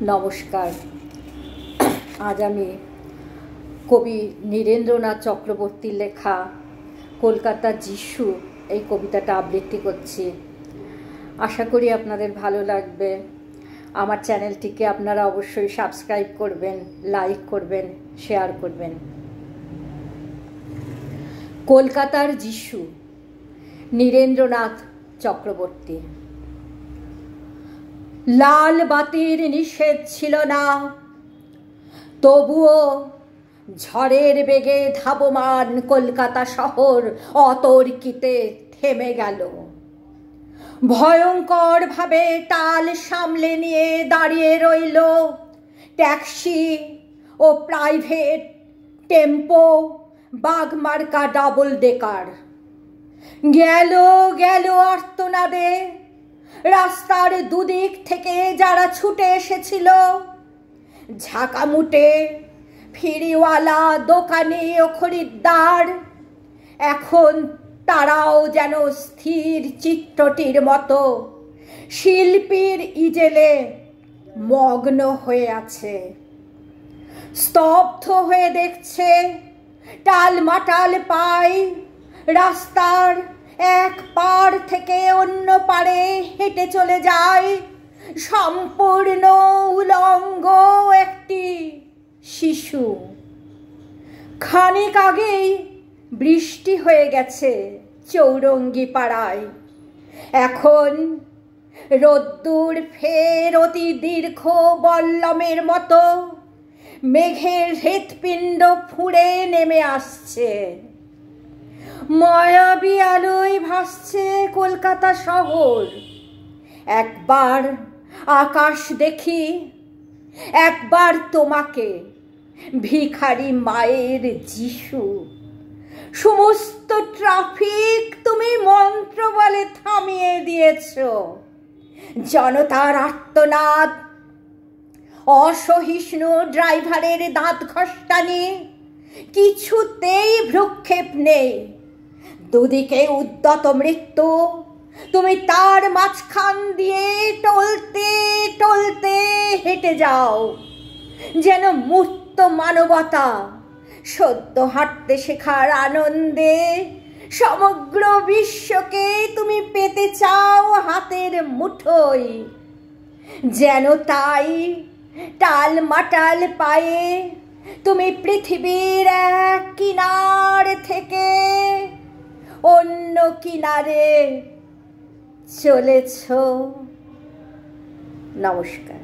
নমস্কার। আজ আমি কবি নীরেন্দ্রনাথ চক্রবর্তীর লেখা কলকাতার যিশু এই কবিতাটা আবৃত্তি করছি। আশা করি আপনাদের ভালো লাগবে। আমার চ্যানেলটিকে আপনারা অবশ্যই সাবস্ক্রাইব করবেন, লাইক করবেন, শেয়ার করবেন। কলকাতার যিশু, নীরেন্দ্রনাথ চক্রবর্তী। লাল বাতির নিষেধ ছিল না, তবুও ঝড়ের বেগে ধাবমান কলকাতা শহর অতর্কিতে থেমে গেল। ভয়ঙ্কর ভাবে টাল সামলে নিয়ে দাঁড়িয়ে রইল ট্যাক্সি ও প্রাইভেট টেম্পো, বাঘমার্কা ডাবল ডেকার। গেল গেল আর্তনাদে রাস্তার দুদিক থেকে যারা ছুটে এসেছিল। ঝাঁকামুটে ফিরিওয়ালা, দোকানি ও খরিদ্দার, এখন তারাও যেন স্থির চিত্রটির মতো শিল্পীর ইজেলে মগ্ন হয়ে আছে। স্তব্ধ হয়ে দেখছে টালমাটাল পায় রাস্তার এক পার থেকে অন্য পারে হেঁটে চলে যায় সম্পূর্ণ উলঙ্গ একটি শিশু। খানিক আগেই বৃষ্টি হয়ে গেছে চৌরঙ্গি পাড়ায়। এখন রোদ্দুর ফের অতি দীর্ঘ বল্লমের মতো মেঘের হৃৎপিণ্ড ফুঁড়ে নেমে আসছে। মায়াবী আলোয় ভাসছে কলকাতা শহর। একবার আকাশ দেখি, একবার তোমাকে, ভিখারি মায়ের যিশু। সমস্ত ট্রাফিক তুমি মন্ত্র বলে থামিয়ে দিয়েছ। জনতার আর্তনাদ, অসহিষ্ণু ড্রাইভারের দাঁত ঘষ্টানি, কিছুতেই ভ্রুক্ষেপ নেই। দুদিকে উদ্যত মৃত্যু, তুমি তার মাঝখান দিয়ে টলতে টলতে হেঁটে যাও যেন মূর্ত মানবতা। সদ্য হাঁটতে শেখার আনন্দে সমগ্র বিশ্বকে তুমি পেতে চাও হাতের মুঠোয়। যেন তাই টালমাটাল পায়ে তুমি পৃথিবীর এক কিনার থেকে অন্য কিনারে চলেছ। নমস্কার।